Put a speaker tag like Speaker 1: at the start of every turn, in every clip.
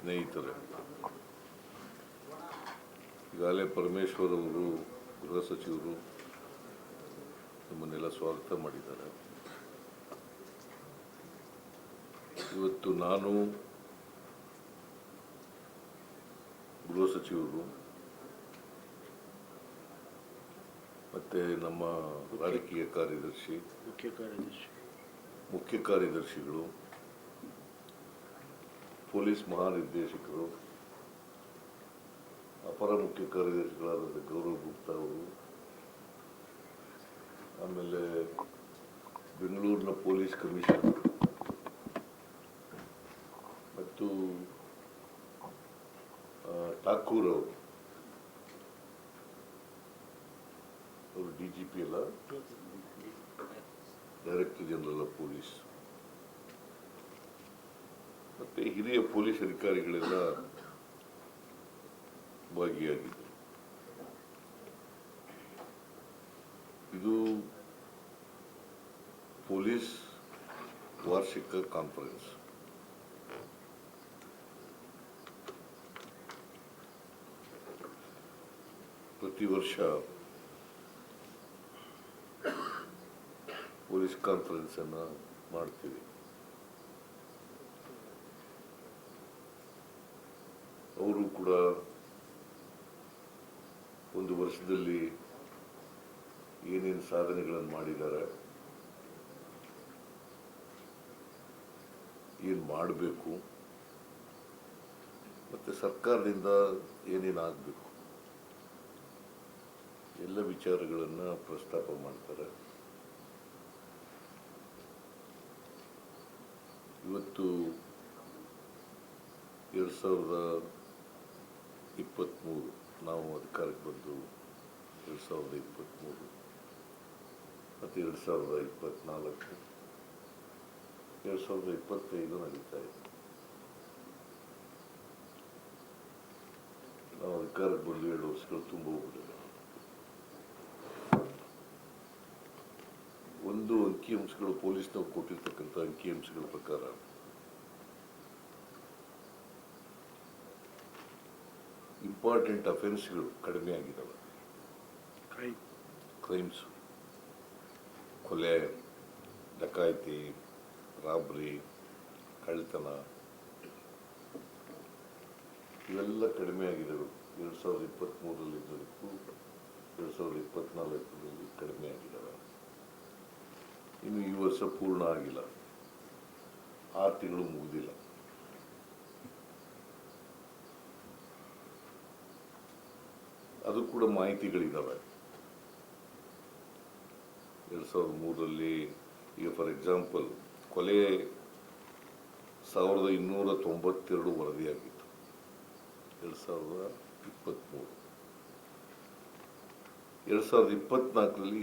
Speaker 1: ಸ್ನೇಹಿತರೆ, ಈಗಾಗಲೇ ಪರಮೇಶ್ವರ್ ಅವರು ಗೃಹ ಸಚಿವರು ನಮ್ಮನ್ನೆಲ್ಲ ಸ್ವಾಗತ ಮಾಡಿದ್ದಾರೆ. ಇವತ್ತು ನಾನು ಗೃಹ ಸಚಿವರು ಮತ್ತು ನಮ್ಮ ರಾಜಕೀಯ ಕಾರ್ಯದರ್ಶಿ, ಮುಖ್ಯ ಕಾರ್ಯದರ್ಶಿಗಳು, ಪೊಲೀಸ್ ಮಹಾನಿರ್ದೇಶಕರು, ಅಪರ ಮುಖ್ಯ ಕಾರ್ಯದರ್ಶಿಗಳಾದ ಗೌರವ್ ಗುಪ್ತಾ ಅವರು, ಆಮೇಲೆ ಬೆಂಗಳೂರಿನ ಪೊಲೀಸ್ ಕಮಿಷನರ್ ಮತ್ತು ಠಾಕೂರ್ ಅವರು DGP ಅಲ್ಲ, ಡೈರೆಕ್ಟರ್ ಜನರಲ್ ಆಫ್ ಪೊಲೀಸ್, ಮತ್ತು ಹಿರಿಯ ಪೊಲೀಸ್ ಅಧಿಕಾರಿಗಳೆಲ್ಲ ಭಾಗಿಯಾಗಿದ್ದರು. ಇದು ಪೊಲೀಸ್ ವಾರ್ಷಿಕ ಕಾನ್ಫರೆನ್ಸ್. ಪ್ರತಿ ವರ್ಷ ಪೊಲೀಸ್ ಕಾನ್ಫರೆನ್ಸ್ ಅನ್ನು ಮಾಡ್ತೀವಿ. ಅವರು ಕೂಡ ಒಂದು ವರ್ಷದಲ್ಲಿ ಏನೇನು ಸಾಧನೆಗಳನ್ನು ಮಾಡಿದ್ದಾರೆ, ಏನು ಮಾಡಬೇಕು, ಮತ್ತು ಸರ್ಕಾರದಿಂದ ಏನೇನು ಆಗಬೇಕು, ಎಲ್ಲ ವಿಚಾರಗಳನ್ನು ಪ್ರಸ್ತಾಪ ಮಾಡ್ತಾರೆ. ಇವತ್ತು 2023 ನಾವು ಅಧಿಕಾರಕ್ಕೆ ಬಂದು 2023 ಮತ್ತು 2024, 2025 ನಡೀತಾ ಇದೆ. ನಾವು ಅಧಿಕಾರಕ್ಕೆ ಬಂದು 2 ವರ್ಷಗಳು ತುಂಬ ಹೋಗ್ಬಿಟ್ಟಿದೆ. ಒಂದು ಅಂಕಿಅಂಶಗಳು, ಪೊಲೀಸ್ನವ್ರು ಕೊಟ್ಟಿರ್ತಕ್ಕಂಥ ಅಂಕಿಅಂಶಗಳ ಪ್ರಕಾರ ಇಂಪಾರ್ಟೆಂಟ್ ಅಫೆನ್ಸ್ಗಳು ಕಡಿಮೆ ಆಗಿದ್ದಾವೆ. ಕ್ರೈಮ್ಸ್, ಕೊಲೆ, ಡಕಾಯಿತಿ, ರಾಬ್ರಿ, ಕಳ್ಳತನ ಇವೆಲ್ಲ ಕಡಿಮೆ ಆಗಿದ್ದಾವೆ. 2023ರಲ್ಲಿ ಇದ್ದದಕ್ಕೂ 2024ರಲ್ಲಿ ಕಡಿಮೆ ಆಗಿದ್ದಾವೆ. ಇನ್ನು ಈ ವರ್ಷ ಪೂರ್ಣ ಆಗಿಲ್ಲ, 6 ತಿಂಗಳು ಮುಗಿದಿಲ್ಲ. ಅದು ಕೂಡ ಮಾಹಿತಿಗಳಿದ್ದಾವೆ. 2003ರಲ್ಲಿ ಈಗ ಫಾರ್ ಎಕ್ಸಾಂಪಲ್ ಕೊಲೆ 1292 ವರದಿಯಾಗಿತ್ತು 2023. 2024ರಲ್ಲಿ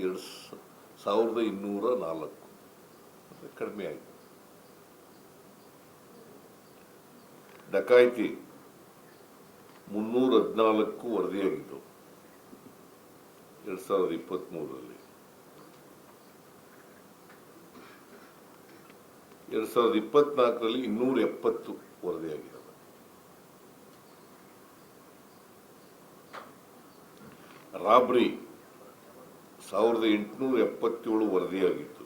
Speaker 1: 1204 ಕಡಿಮೆ ಆಯಿತು. ಡಕಾಯಿತಿ 314 ವರದಿಯಾಗಿತ್ತು 2023ರಲ್ಲಿ. 2024ರಲ್ಲಿ 270 ವರದಿಯಾಗಿದ್ದಾವೆ. ರಾಬ್ರಿ 1877 ವರದಿಯಾಗಿತ್ತು.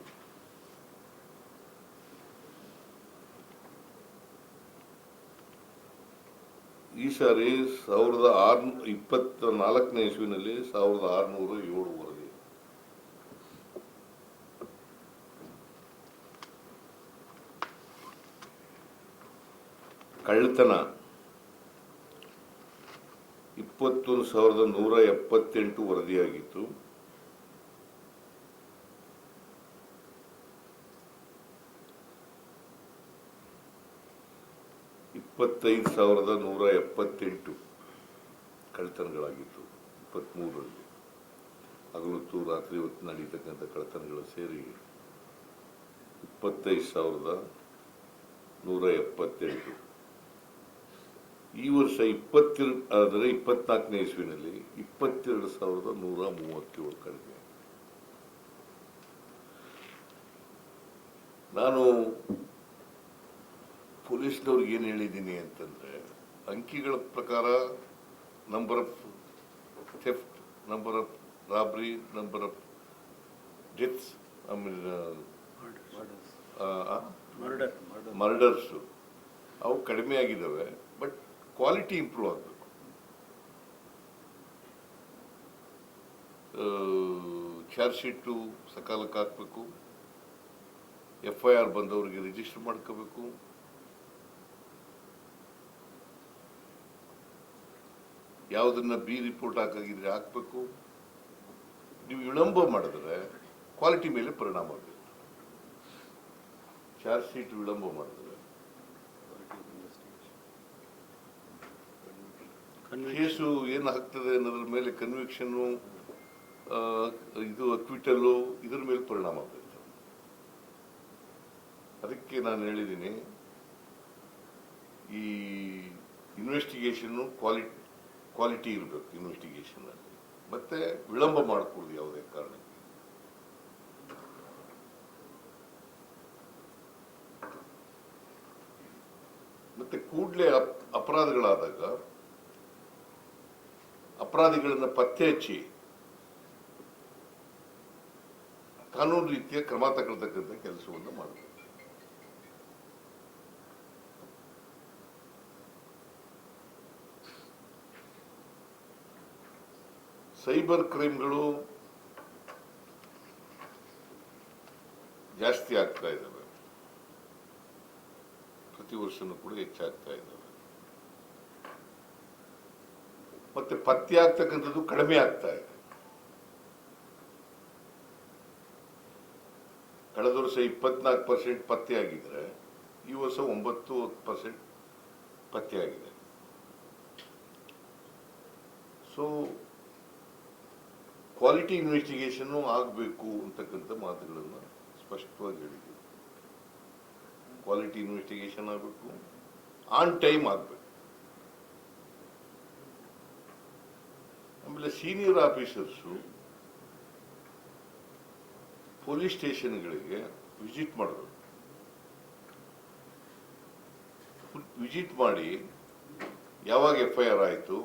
Speaker 1: ಈ ಸಾರಿ 2024ನೇ ಇಸ್ವಿನಲ್ಲಿ 1607 ವರದಿ. ಕಳ್ಳತನ 21,178 ವರದಿಯಾಗಿತ್ತು. ಇಪ್ಪತ್ತೈದು 1,178 ಕಳ್ಳತನಗಳಾಗಿತ್ತು 23ರಲ್ಲಿ. ಹಗಲೊತ್ತು ರಾತ್ರಿ ಹೊತ್ತು ನಡೀತಕ್ಕಂಥ ಕಳ್ಳತನಗಳು ಸೇರಿ 25,178. ಈ ವರ್ಷ 24ನೇ ಇಸ್ವಿನಲ್ಲಿ 22,137 ಕಡಿಮೆ. ನಾನು ಪೊಲೀಸ್ನವ್ರಿಗೆ ಏನು ಹೇಳಿದ್ದೀನಿ ಅಂತಂದರೆ, ಅಂಕಿಗಳ ಪ್ರಕಾರ number of theft, number of Rabri, number of deaths, ಆಮೇಲೆ ಮರ್ಡರ್ಸು ಅವು ಕಡಿಮೆ ಆಗಿದ್ದಾವೆ. ಬಟ್ ಕ್ವಾಲಿಟಿ ಇಂಪ್ರೂವ್ ಆಗಬೇಕು. ಚಾರ್ಜ್ ಶೀಟು ಸಕಾಲಕ್ಕೆ ಹಾಕಬೇಕು, FIR ಬಂದವರಿಗೆ ರಿಜಿಸ್ಟರ್ ಮಾಡ್ಕೋಬೇಕು, ಯಾವುದನ್ನ B ರಿಪೋರ್ಟ್ ಹಾಕಾಗಿದ್ರೆ ಹಾಕಬೇಕು. ನೀವು ವಿಳಂಬ ಮಾಡಿದ್ರೆ ಕ್ವಾಲಿಟಿ ಮೇಲೆ ಪರಿಣಾಮ ಬೀರುತ್ತೆ. ಚಾರ್ಜ್ ಶೀಟ್ ವಿಳಂಬ ಮಾಡಿದ್ರೆ ಕೇಸು ಏನು ಆಗ್ತದೆ ಅನ್ನೋದ್ರ ಮೇಲೆ ಕನ್ವಿಕ್ಷನ್ನು, ಇದು ಅಕ್ವಿಟಲ್ಲು, ಇದ್ರ ಮೇಲೆ ಪರಿಣಾಮ ಬೀರುತ್ತೆ. ಅದಕ್ಕೆ ನಾನು ಹೇಳಿದ್ದೀನಿ, ಈ ಇನ್ವೆಸ್ಟಿಗೇಷನ್ನು ಕ್ವಾಲಿಟಿ ಇರಬೇಕು ಇನ್ವೆಸ್ಟಿಗೇಷನ್ ಅಲ್ಲಿ. ಮತ್ತೆ ವಿಳಂಬ ಮಾಡ್ಕೊಳ್ಳಿ ಯಾವುದೇ ಕಾರಣಕ್ಕೆ. ಮತ್ತೆ ಕೂಡಲೇ ಅಪರಾಧಗಳಾದಾಗ ಅಪರಾಧಿಗಳನ್ನ ಪತ್ತೆ ಹಚ್ಚಿ ಕಾನೂನು ರೀತಿಯ ಕ್ರಮ ತಗೊಳ್ತಕ್ಕಂಥ ಕೆಲಸವನ್ನು ಮಾಡಬೇಕು. ಸೈಬರ್ ಕ್ರೈಮ್ಗಳು ಜಾಸ್ತಿ ಆಗ್ತಾ ಇದ್ದಾವೆ, ಪ್ರತಿ ವರ್ಷನೂ ಕೂಡ ಹೆಚ್ಚಾಗ್ತಾ ಇದ್ದಾವೆ. ಮತ್ತೆ ಪತ್ತೆ ಆಗ್ತಕ್ಕಂಥದ್ದು ಕಡಿಮೆ ಆಗ್ತಾ ಇದೆ. ಕಳೆದ ವರ್ಷ 24% ಪತ್ತೆ ಆಗಿದ್ರೆ ಈ ವರ್ಷ 9% ಪತ್ತೆ ಆಗಿದೆ. ಸೊ ಕ್ವಾಲಿಟಿ ಇನ್ವೆಸ್ಟಿಗೇಷನ್ ಆಗಬೇಕು ಅಂತಕ್ಕಂಥ ಮಾತುಗಳನ್ನು ಸ್ಪಷ್ಟವಾಗಿ ಹೇಳಿದ್ದೀವಿ. ಕ್ವಾಲಿಟಿ ಇನ್ವೆಸ್ಟಿಗೇಷನ್ ಆಗಬೇಕು, ಆನ್ ಟೈಮ್ ಆಗಬೇಕು. ಆಮೇಲೆ ಸೀನಿಯರ್ ಆಫೀಸರ್ಸು ಪೊಲೀಸ್ ಸ್ಟೇಷನ್ಗಳಿಗೆ ವಿಸಿಟ್ ಮಾಡಬೇಕು. ವಿಸಿಟ್ ಮಾಡಿ ಯಾವಾಗ FIR ಆಯಿತು,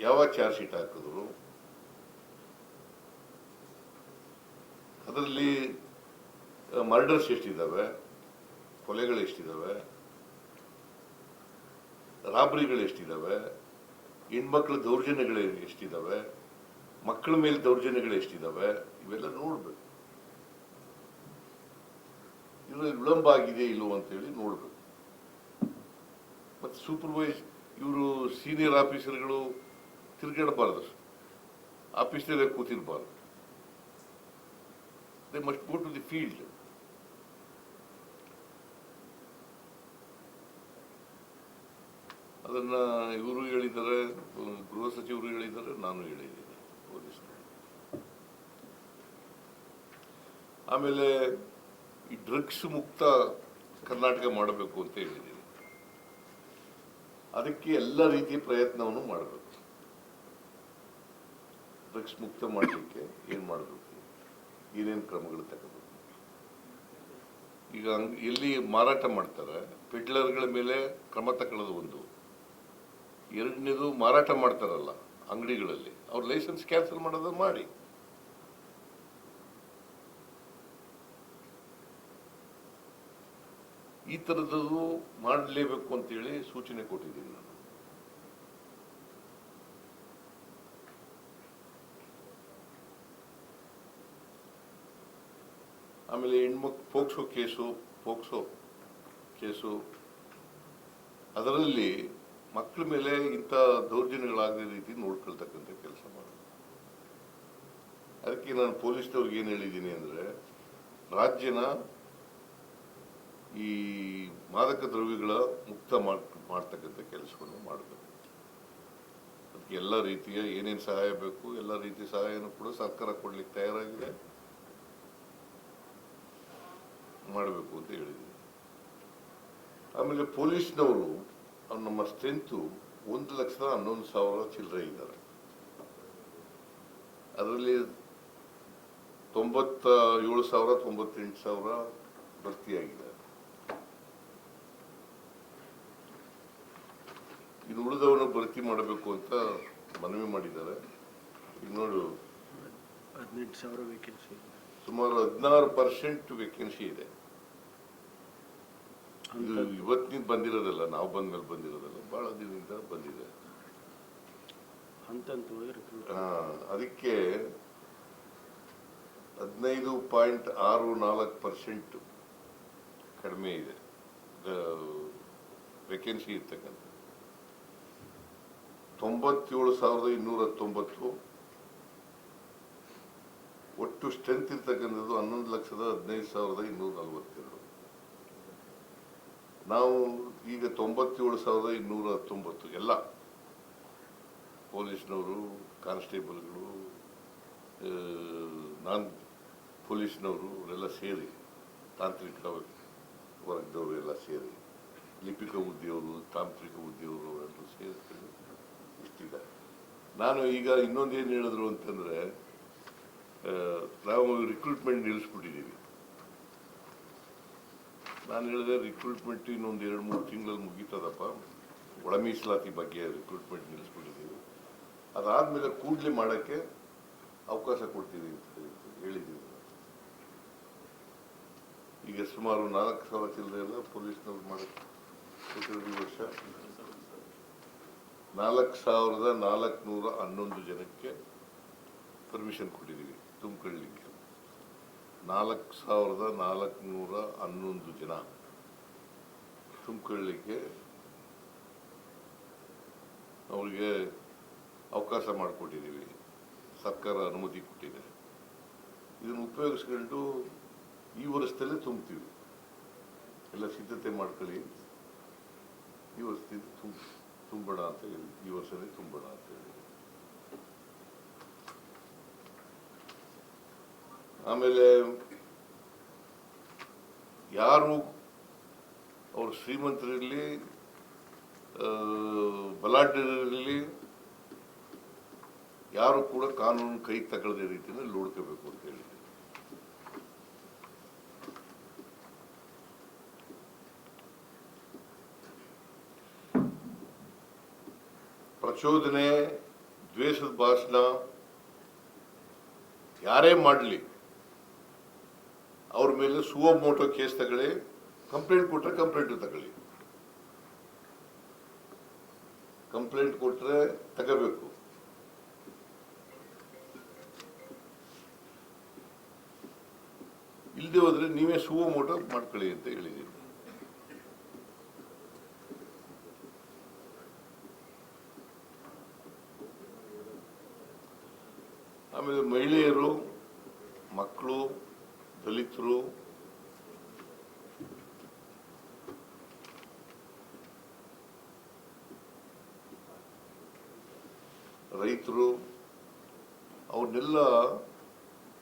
Speaker 1: ಯಾವಾಗ ಚಾರ್ಜ್ ಶೀಟ್ ಹಾಕಿದ್ರು, ಅದರಲ್ಲಿ ಮರ್ಡರ್ಸ್ ಎಷ್ಟಿದ್ದಾವೆ, ಕೊಲೆಗಳು ಎಷ್ಟಿದ್ದಾವೆ, ರಾಬರಿಗಳು ಎಷ್ಟಿದ್ದಾವೆ, ಹೆಣ್ಮಕ್ಳ ದೌರ್ಜನ್ಯಗಳು ಎಷ್ಟಿದ್ದಾವೆ, ಮಕ್ಕಳ ಮೇಲೆ ದೌರ್ಜನ್ಯಗಳು ಎಷ್ಟಿದ್ದಾವೆ, ಇವೆಲ್ಲ ನೋಡ್ಬೇಕು. ಇದರಲ್ಲಿ ವಿಳಂಬ ಆಗಿದೆ ಇಲ್ಲೋ ಅಂತೇಳಿ ನೋಡ್ಬೇಕು. ಮತ್ತೆ ಇವರು senior ಆಫೀಸರ್ಗಳು ತಿರುಗಾಡಬಾರ್ದು, ಆಫೀಸ್ನಲ್ಲೇ ಕೂತಿರಬಾರ್ದು. They must go to the field. ಅದನ್ನ ಇವರು ಹೇಳಿದ್ದಾರೆ, ಗೃಹ ಸಚಿವರು ಹೇಳಿದ್ದಾರೆ, ನಾನು ಹೇಳಿದ್ದೀನಿ ಪೊಲೀಸರು. ಆಮೇಲೆ ಈ ಡ್ರಗ್ಸ್ ಮುಕ್ತ ಕರ್ನಾಟಕ ಮಾಡಬೇಕು ಅಂತ ಹೇಳಿದ್ದೀನಿ. ಅದಕ್ಕೆ ಎಲ್ಲ ರೀತಿಯ ಪ್ರಯತ್ನವನ್ನು ಮಾಡಬೇಕು. ಡ್ರಗ್ಸ್ ಮುಕ್ತ ಮಾಡಲಿಕ್ಕೆ ಏನು ಮಾಡಬೇಕು, ಏನೇನು ಕ್ರಮಗಳು ತಗೋಬೇಕು. ಈಗ ಎಲ್ಲಿ ಮಾರಾಟ ಮಾಡ್ತಾರೆ ಪೆಡ್ಲರ್ಗಳ ಮೇಲೆ ಕ್ರಮ ತಗೊಳ್ಳೋದು ಒಂದು. ಎರಡನೇದು, ಮಾರಾಟ ಮಾಡ್ತಾರಲ್ಲ ಅಂಗಡಿಗಳಲ್ಲಿ, ಅವ್ರ ಲೈಸೆನ್ಸ್ ಕ್ಯಾನ್ಸಲ್ ಮಾಡೋದು ಮಾಡಿ. ಈ ಥರದ್ದು ಮಾಡಲೇಬೇಕು ಅಂತೇಳಿ ಸೂಚನೆ ಕೊಟ್ಟಿದ್ದೀನಿ ನಾನು. ಆಮೇಲೆ ಪೋಕ್ಸೋ ಕೇಸು ಅದರಲ್ಲಿ ಮಕ್ಕಳ ಮೇಲೆ ಇಂಥ ದೌರ್ಜನ್ಯಗಳಾಗದ ರೀತಿ ನೋಡ್ಕೊಳ್ತಕ್ಕಂಥ ಕೆಲಸ ಮಾಡೋದು. ಅದಕ್ಕೆ ನಾನು ಪೊಲೀಸ್ನವ್ರಿಗೆ ಏನು ಹೇಳಿದ್ದೀನಿ ಅಂದರೆ, ರಾಜ್ಯನ ಈ ಮಾದಕ ದ್ರವ್ಯಗಳ ಮುಕ್ತ ಮಾಡ್ತಕ್ಕಂಥ ಕೆಲಸವನ್ನು ಮಾಡಬೇಕು. ಅದಕ್ಕೆ ಎಲ್ಲ ರೀತಿಯ ಏನೇನು ಸಹಾಯ ಬೇಕು ಎಲ್ಲ ರೀತಿಯ ಸಹಾಯನೂ ಕೂಡ ಸರ್ಕಾರ ಕೊಡ್ಲಿಕ್ಕೆ ತಯಾರಾಗಿದೆ, ಮಾಡಬೇಕು ಅಂತ ಹೇಳಿದ್ದೀನಿ. ಆಮೇಲೆ ಪೊಲೀಸ್ನವರು ನಮ್ಮ ಸ್ಟ್ರೆಂತು 1,11,000 ಚಿಲ್ಲರೆ ಇದ್ದಾರೆ. ಅದರಲ್ಲಿ 97,000 98,000 ಭರ್ತಿಯಾಗಿದೆ. ಇನ್ನು ಉಳಿದವನು ಭರ್ತಿ ಮಾಡಬೇಕು ಅಂತ ಮನವಿ ಮಾಡಿದ್ದಾರೆ. ಈಗ ನೋಡು
Speaker 2: 18,000 ವೇಕೆನ್ಸಿ,
Speaker 1: ಸುಮಾರು 16% ವೇಕೆನ್ಸಿ ಇದೆ. ಇದು ಇವತ್ತಿನಿಂದ ಬಂದಿರೋದಲ್ಲ, ನಾವು ಬಂದ ಮೇಲೆ ಬಂದಿರೋದಲ್ಲ, ಬಹಳ ದಿನದಿಂದ ಬಂದಿದೆ. ಅದಕ್ಕೆ 15.64% ಕಡಿಮೆ ಇದೆ ವೇಕೆನ್ಸಿ ಇರ್ತಕ್ಕಂಥ. 97,219 ಒಟ್ಟು ಸ್ಟ್ರೆಂತ್ ಇರ್ತಕ್ಕಂಥದ್ದು 11,15,242. ನಾವು ಈಗ 97,219 ಎಲ್ಲ ಪೊಲೀಸ್ನವರು, ಕಾನ್ಸ್ಟೇಬಲ್ಗಳು, ನಾನ್ ಪೊಲೀಸ್ನವರು ಅವರೆಲ್ಲ ಸೇರಿ, ತಾಂತ್ರಿಕ ವರ್ಗದವರು ಎಲ್ಲ ಸೇರಿ, ಲಿಪಿಕ ಹುದ್ದೆಯವರು, ತಾಂತ್ರಿಕ ಹುದ್ದೆಯವರು ಅವರೆಲ್ಲ ಸೇರಿ ಇಷ್ಟಿದೆ. ನಾನು ಈಗ ಇನ್ನೊಂದೇನು ಹೇಳಿದ್ರು ಅಂತಂದರೆ, ನಾವು ರಿಕ್ರೂಟ್ಮೆಂಟ್ ನಿಲ್ಲಿಸ್ಬಿಟ್ಟಿದ್ದೀವಿ. ನಾನು ಹೇಳಿದೆ ರಿಕ್ರೂಟ್ಮೆಂಟ್ ಇನ್ನೊಂದು 2-3 ತಿಂಗಳಲ್ಲಿ ಮುಗೀತದಪ್ಪ, ಒಳ ಮೀಸಲಾತಿ ಬಗ್ಗೆ ರಿಕ್ರೂಟ್ಮೆಂಟ್ ನಿಲ್ಲಿಸ್ಬಿಟ್ಟಿದ್ದೀವಿ. ಅದಾದಮೇಲೆ ಕೂಡಲೇ ಮಾಡೋಕ್ಕೆ ಅವಕಾಶ ಕೊಡ್ತೀವಿ ಅಂತ ಹೇಳಿದ್ದೀವಿ. ಈಗ ಸುಮಾರು 4,000 ಚಿಲ್ಲರೆ ಎಲ್ಲ ಪೊಲೀಸ್ನವ್ರು ಮಾಡೋಕ್ಕೆ ಈ ವರ್ಷ 4,411 ಜನಕ್ಕೆ ಪರ್ಮಿಷನ್ ಕೊಟ್ಟಿದ್ದೀವಿ ತುಂಬಿಕೊಳ್ಳಲಿಕ್ಕೆ. 4,411 ಜನ ತುಂಬಿಕೊಳ್ಳಲಿಕ್ಕೆ ಅವರಿಗೆ ಅವಕಾಶ ಮಾಡಿಕೊಟ್ಟಿದ್ದೀವಿ. ಸರ್ಕಾರ ಅನುಮತಿ ಕೊಟ್ಟಿದೆ. ಇದನ್ನು ಉಪಯೋಗಿಸ್ಕೊಂಡು ಈ ವರ್ಷದಲ್ಲೇ ತುಂಬ್ತೀವಿ. ಎಲ್ಲ ಸಿದ್ಧತೆ ಮಾಡ್ಕೊಳ್ಳಿ, ಈ ವರ್ಷದಿಂದ ತುಂಬೋಣ ಅಂತ ಹೇಳಿ, ಈ ವರ್ಷನೇ ತುಂಬೋಣ ಅಂತ ಹೇಳಿ. ಆಮೇಲೆ ಯಾರು ಅವರು ಶ್ರೀಮಂತರಿರಲಿ, ಬಲಾಢ್ಯರಿರಲಿ, ಯಾರು ಕೂಡ ಕಾನೂನು ಕೈ ತಗೊಳ್ಳದೆ ರೀತಿಯಲ್ಲಿ ನೋಡ್ಕೋಬೇಕು ಅಂತ ಹೇಳಿ. ಪ್ರಚೋದನೆ, ದ್ವೇಷದ ಭಾಷಣ ಯಾರೇ ಮಾಡಲಿ ಅವ್ರ ಮೇಲೆ ಸುವೋ ಮೋಟೋ ಕೇಸ್ ತಗೊಳ್ಳಿ. ಕಂಪ್ಲೇಂಟ್ ಕೊಟ್ಟರೆ ಕಂಪ್ಲೇಂಟ್ ತಗೊಳ್ಳಿ, ಕಂಪ್ಲೇಂಟ್ ಕೊಟ್ಟರೆ ತಗೋಬೇಕು. ಇಲ್ಲದೆ ಹೋದ್ರೆ ನೀವೇ ಸುವೋ ಮೋಟೋ ಮಾಡ್ಕೊಳ್ಳಿ ಅಂತ ಹೇಳಿದ್ದೀನಿ. ಆಮೇಲೆ ಮಹಿಳೆಯರು, ಮಕ್ಕಳು, ದಲಿತರು, ರೈತರು, ಅವ್ರನ್ನೆಲ್ಲ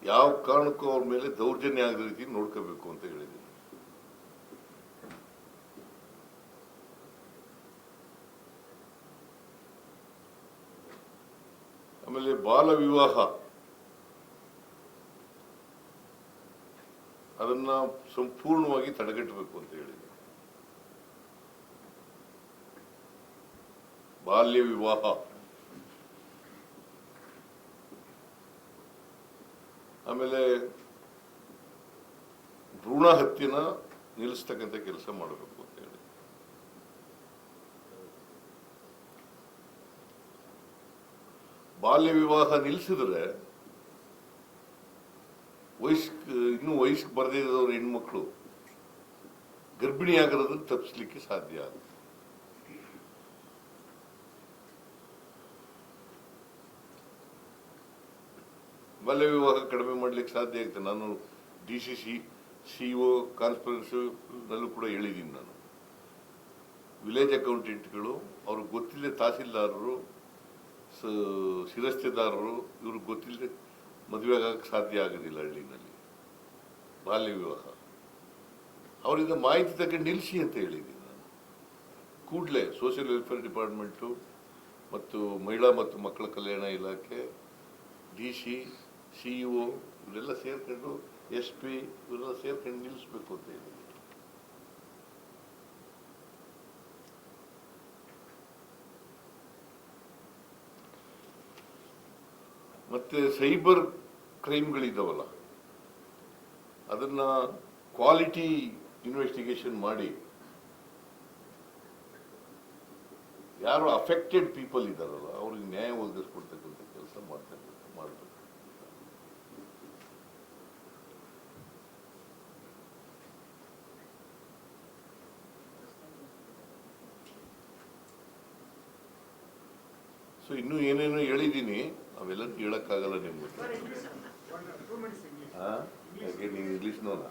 Speaker 1: ಯಾವ ಕಾರಣಕ್ಕೂ ಅವ್ರ ಮೇಲೆ ದೌರ್ಜನ್ಯ ಆಗದ ರೀತಿ ನೋಡ್ಕೋಬೇಕು ಅಂತ ಹೇಳಿದ್ದೀನಿ. ಆಮೇಲೆ ಬಾಲ ವಿವಾಹ ಅದನ್ನ ಸಂಪೂರ್ಣವಾಗಿ ತಡೆಗಟ್ಟಬೇಕು ಅಂತ ಹೇಳಿದೆ. ಬಾಲ್ಯ ವಿವಾಹ, ಆಮೇಲೆ ಭ್ರೂಣ ಹತ್ಯೆನ ನಿಲ್ಲಿಸ್ತಕ್ಕಂಥ ಕೆಲಸ ಮಾಡಬೇಕು ಅಂತ ಹೇಳಿ. ಬಾಲ್ಯ ವಿವಾಹ ನಿಲ್ಲಿಸಿದ್ರೆ ಇನ್ನೂ ವಯಸ್ಸಿಗೆ ಬರದೇ ಇರೋರು ಹೆಣ್ಮಕ್ಳು ಗರ್ಭಿಣಿಯಾಗಿರೋದನ್ನು ತಪ್ಪಿಸ್ಲಿಕ್ಕೆ ಸಾಧ್ಯ ಆಗುತ್ತೆ. ಬಾಲ್ಯ ವಿವಾಹ ಕಡಿಮೆ ಮಾಡ್ಲಿಕ್ಕೆ ಸಾಧ್ಯ ಆಗುತ್ತೆ. ನಾನು DCC CO ಕಾನ್ಫರೆನ್ಸ್ ನಲ್ಲೂ ಕೂಡ ಹೇಳಿದ್ದೀನಿ. ನಾನು ವಿಲೇಜ್ ಅಕೌಂಟೆಂಟ್ಗಳು, ಅವ್ರಿಗೆ ಗೊತ್ತಿಲ್ಲದೆ ತಹಸೀಲ್ದಾರರು, ಶಿರಸ್ತೆದಾರರು, ಇವ್ರಿಗೆ ಗೊತ್ತಿಲ್ಲದೆ ಮದುವೆ ಆಗಕ್ಕೆ ಸಾಧ್ಯ ಆಗೋದಿಲ್ಲ ಹಳ್ಳಿನಲ್ಲಿ. ಬಾಲ್ಯ ವಿವಾಹ ಅವರಿಂದ ಮಾಹಿತಿ ತಗೊಂಡು ನಿಲ್ಲಿಸಿ ಅಂತ ಹೇಳಿದ್ದೀನಿ ನಾನು. ಕೂಡಲೇ ಸೋಷಿಯಲ್ ವೆಲ್ಫೇರ್ ಡಿಪಾರ್ಟ್ಮೆಂಟು ಮತ್ತು ಮಹಿಳಾ ಮತ್ತು ಮಕ್ಕಳ ಕಲ್ಯಾಣ ಇಲಾಖೆ, DC, CO ಇವರೆಲ್ಲ ಸೇರ್ಕೊಂಡು, SP ಇವರೆಲ್ಲ ಸೇರ್ಕೊಂಡು ನಿಲ್ಲಿಸ್ಬೇಕು ಅಂತ ಹೇಳಿದ್ದೀನಿ. ಮತ್ತೆ ಸೈಬರ್ ಕ್ರೈಮ್ಗಳಿದ್ದಾವಲ್ಲ ಅದನ್ನ ಕ್ವಾಲಿಟಿ ಇನ್ವೆಸ್ಟಿಗೇಷನ್ ಮಾಡಿ ಯಾರು ಅಫೆಕ್ಟೆಡ್ ಪೀಪಲ್ ಇದ್ದಾರಲ್ಲ ಅವ್ರಿಗೆ ನ್ಯಾಯ ಒದಗಿಸ್ಕೊಡ್ತಕ್ಕಂಥ ಕೆಲಸ ಮಾಡ್ಬೇಕು. ಸೊ ಇನ್ನೂ ಏನೇನೋ ಹೇಳಿದ್ದೀನಿ, ಅವೆಲ್ಲ ಹೇಳಕ್ಕಾಗಲ್ಲ ನಿಮ್ಗೆ. ಯಾಕೆ ನೀವು ಇಂಗ್ಲಿಷ್ನೋನಾ?